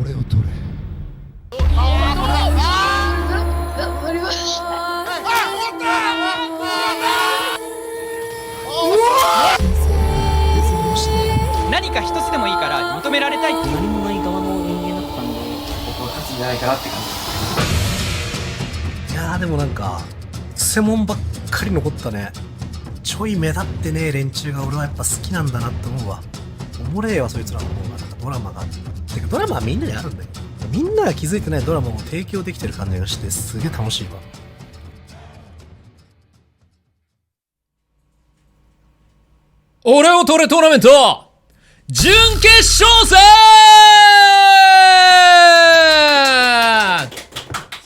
俺を取れ。ありました。何か一つでもいいから認められたいって。何もない側の人間だったんで、僕は勝つんじゃないかなって感じ。いやーでもなんかセモンばっかり残ったね。ちょい目立ってねえ連中が俺はやっぱ好きなんだなって思うわ。おもれえわそいつらの方が。なんかドラマがてかドラマはみんなにあるんだよ。みんなが気づいてないドラマを提供できてる感じがしてすげえ楽しいわ。俺を取れトーナメント準決勝戦。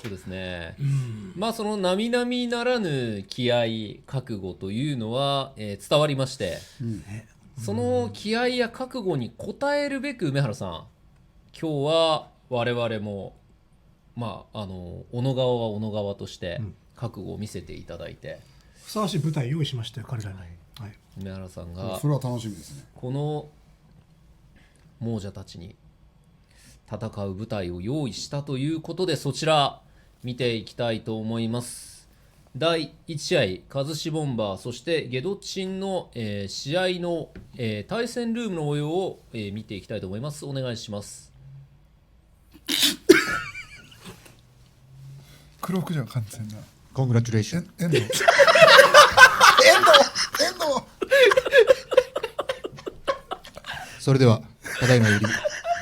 そうですね、まあその並々ならぬ気合覚悟というのは、伝わりまして、その気合や覚悟に応えるべく梅原さん、今日は我々もまあ小野川は小野川として覚悟を見せていただいて、ふさわしい舞台用意しましたよ彼らに。はい、梅原さんがそれは楽しみですね。この亡者たちに戦う舞台を用意したということで、そちら見ていきたいと思います。第1試合カズシボンバーそしてゲドチンの、試合の、対戦ルームの模様を、見ていきたいと思います。お願いします。黒服じゃん完全な。コングラチュレーション。遠藤それではただいまより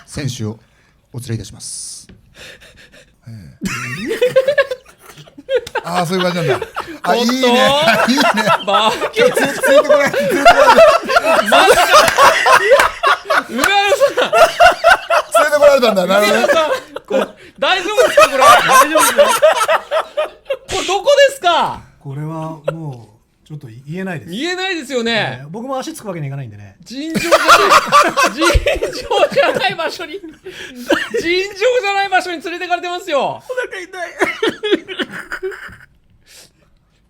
選手をお連れいたします。ああそういう感じなんだ。あいいねいいね。バーケついてこないついてこない梅原さん、ついてこられたんだ。なるほどね。これ大丈夫ですか？これ大丈夫ですよ。これどこですか？これはもうちょっと言えないです。言えないですよね。僕も足つくわけにはいかないんでね。尋常じゃない尋常じゃない場所に尋常じゃない場所に連れてかれてますよ。お腹痛い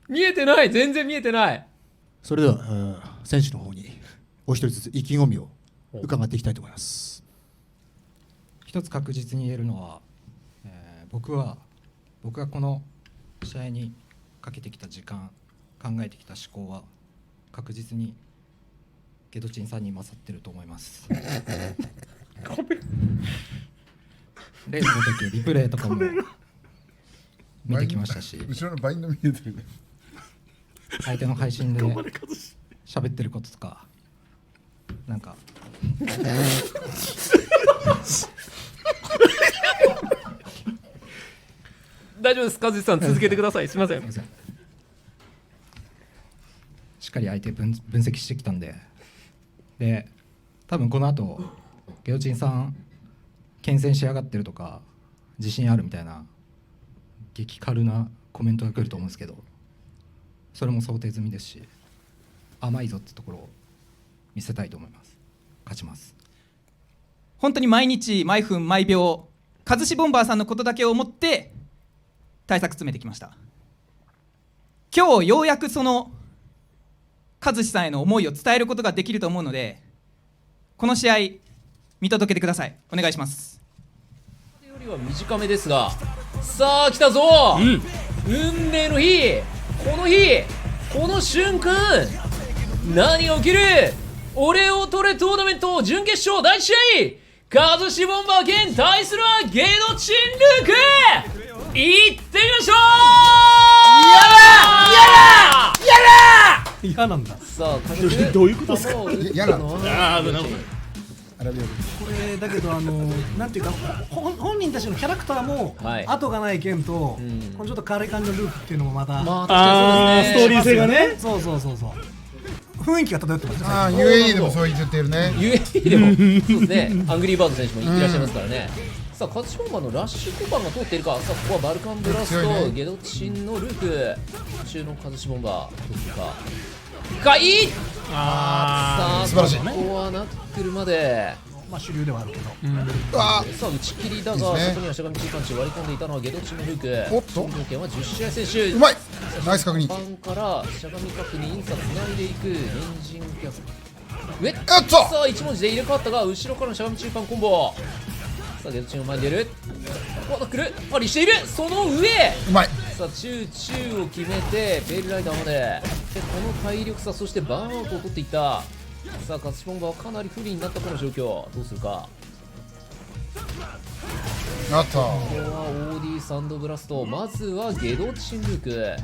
見えてない、全然見えてない。それでは選手の方にお一人ずつ意気込みを伺っていきたいと思います。一つ確実に言えるのは、僕がこの試合にかけてきた時間、考えてきた思考は確実にゲドチンさんに勝ってると思います。例の時リプレイとかも見てきましたし、後ろのバインド見えてるね。相手の配信で喋ってることとかなんか大丈夫です、和志さん続けてください。すみません。しっかり相手分析してきたんで、多分この後ゲドチンさん牽制しやがってるとか自信あるみたいな激軽なコメントが来ると思うんですけど、それも想定済みですし、甘いぞってところを見せたいと思います。勝ちます。本当に毎日毎分毎秒カズシボンバーさんのことだけを思って対策詰めてきました。今日ようやくそのカズシさんへの思いを伝えることができると思うので、この試合見届けてください。お願いします。よりは短めですが、さあ来たぞ、運命の日、この日、この瞬間、何が起きる？俺を取れトーナメント準決勝第1試合、カズシボンバー兼対するはゲドチンルーク。いってみましょう。嫌なんだ。さあ、どういうことですか？嫌なの。これだけどなんていうか本人たちのキャラクターも後がない剣と、このちょっと軽い感じのルークっていうのもまた、まあ、ストーリー性がね、そう雰囲気が漂ってますね。ああ UAE でもそう言ってるね。UAE でもそうですね。アングリーバード選手もいらっしゃいますからね。さあ、カズシボンバーのラッシュコパンが通っているか。さあ、ここはバルカンブラスト、ゲドチンのルーク中のカズシボンバーどうするか。がいい。さあ、素晴らしい。ここはナックルまで。まあ主流ではあるけど。さあ、打ち切りだが、そこにはしゃがみ中間地割り込んでいたのはゲドチンのルーク。おっと、条件は10試合選手。うまい。ナイス確認。パンからしゃがみ角にインサつないでいくエンジンキャス。上。やっと。さあ、1文字で入れ替わったが、後ろからのしゃがみ中間コンボ。ささあゲドチンを前に出る。まだ来る。パリしている。その上。うまい。さあ中を決めてペールライダーまで。でこの体力差、そしてバーンアウトを取っていった。さあカツシボンバはかなり不利になったこの状況。どうするか。あった。ここは OD サンドブラスト。まずはゲドチンルーク。で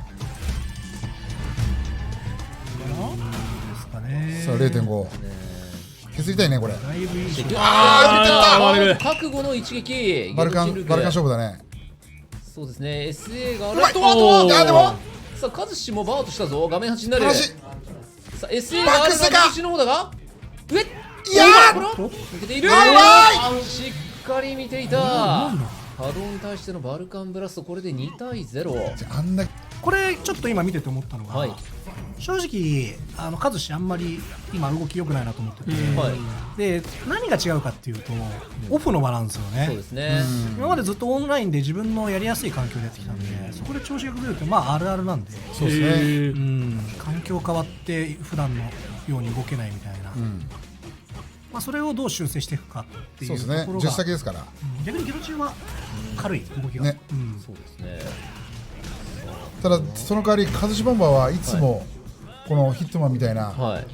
すかね。さあ0.5。削りたいねこれ。だいぶいい勝負。あー覚悟の一撃。バルカンゲドチンルーク勝負だね。そうですね。SA がある。うまい。あとあでもさあカズシもバートしたぞ。画面端になる。楽しい。さあ SA があるがゲドチンの方だが上。いやー抜けている。甘しっかり見ていた。波動に対してのバルカンブラスト、これで2対0。あんなこれちょっと今見てて思ったのが、はい正直カズシあんまり今動き良くないなと思ってて、はいで何が違うかっていうと、オフのバランスよね。そうですね。今までずっとオンラインで自分のやりやすい環境でやってきたんで、そこで調子が崩れるってまああるあるなんで、そうですね。環境変わって普段のように動けないみたいな、まあ、それをどう修正していくかっていうところが、そうですね。10先ですから。逆にゲドチンは軽い動きが、ねそうですね。ただその代わりカズシボンバーはいつもこのヒットマンみたいなはい。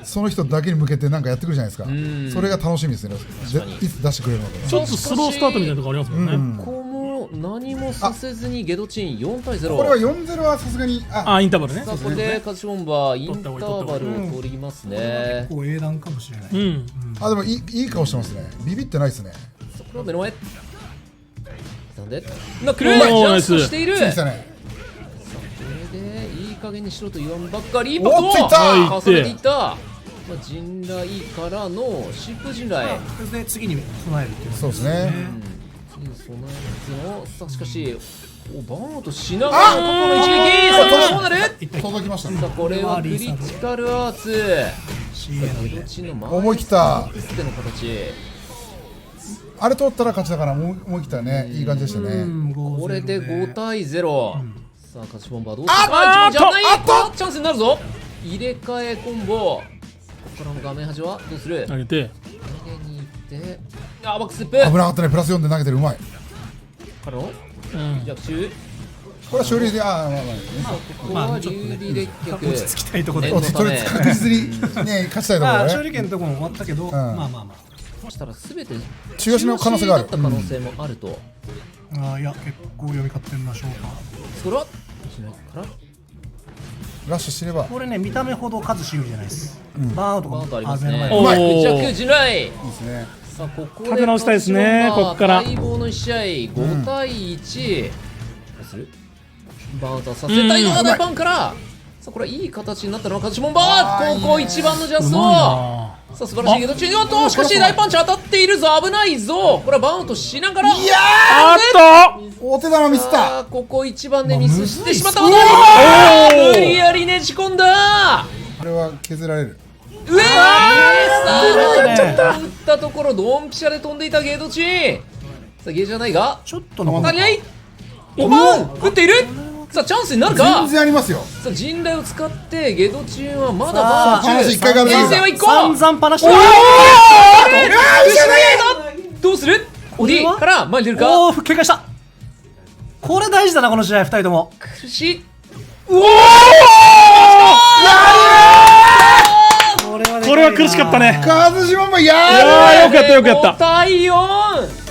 その人だけに向けてなんかやってくるじゃないですか。んそれが楽しみですね。確かにいつ出してくれるのか。ちょっとスロースタートみたいなとこありますもんね。ここも何もさせずにゲドチン4対0。これは4-0はさすがにインターバルね。さあこれでカズシボンバーインターバルを取りますね。結構英断かもしれない。うん。でもいい顔してますね。ビビってないですね。さあこれは目の前。なんでなくる。おージャンナイスプしている。ついてたね。これでいい加減にしろと言わんばっかり。おっついた重ねていった。まあ、陣雷からの疾風陣雷。それで次に備えるっていう。そうですね。次に備えるの。さあしかしバーンアウトしながらここの一撃。さあどうなる。届きましたね。さあこれはクリティカルアーツ。 CA なんでゲドチンの思い切ったっての形。あれ取ったら勝ちだから思い切ったね。いい感じでしたね。これで5対0。さあカズシボンバーどうするか。一番じゃない。チャンスになるぞ。入れ替えコンボ。ここからの画面端はどうする。投げて。投げに行ってバックステップ危なかったね。プラス4で投げてる。うまい。からのうん。逆中。これは勝利でここは流利列脚。落ち着きたいところで念のため確実にね勝ちたいところね。まあ勝利権のところも終わったけど、まあまあまそしたら全て中足の可能性がある中止だった可能性もあると。あ、いや結構読み勝ってんな、翔太。それはしないからラッシュしてればこれね、見た目ほど数有利じゃないです。バーンアウトバーンとありがますね。おー弱陣雷。いいですね。さあここで立て直したいですねこっから待望の1試合5対1。どうする。バーンとさせたいのが大パンから。さあこれはいい形になったのはカズシモンバー。高校一番のジャスト。さあ素晴らしいけど、おっとしかし大パンチ当たっているぞ。危ないぞ。これはバーンアウトしながら。いやあっとお手玉ミスった。ここ一番でミスしてしまった。無理やりねじ込んだ。これは削られる。うえー、さあ打ったところドンピシャで飛んでいたゲードチン。さあゲーじゃないがちょっとの何々おバン打っている。さあチャンスになるか。全然ありますよ。さあ陣雷を使ってゲドチンはまださバあーン中。話一回から先生は1個。散々パナしてる。どうする。オディから前に出るか。おお、警戒した。これ大事だな、この試合、2人とも。苦しい。これはこれは苦しかったね。カズシモンバーやいやーよくやったよくやった。5対4。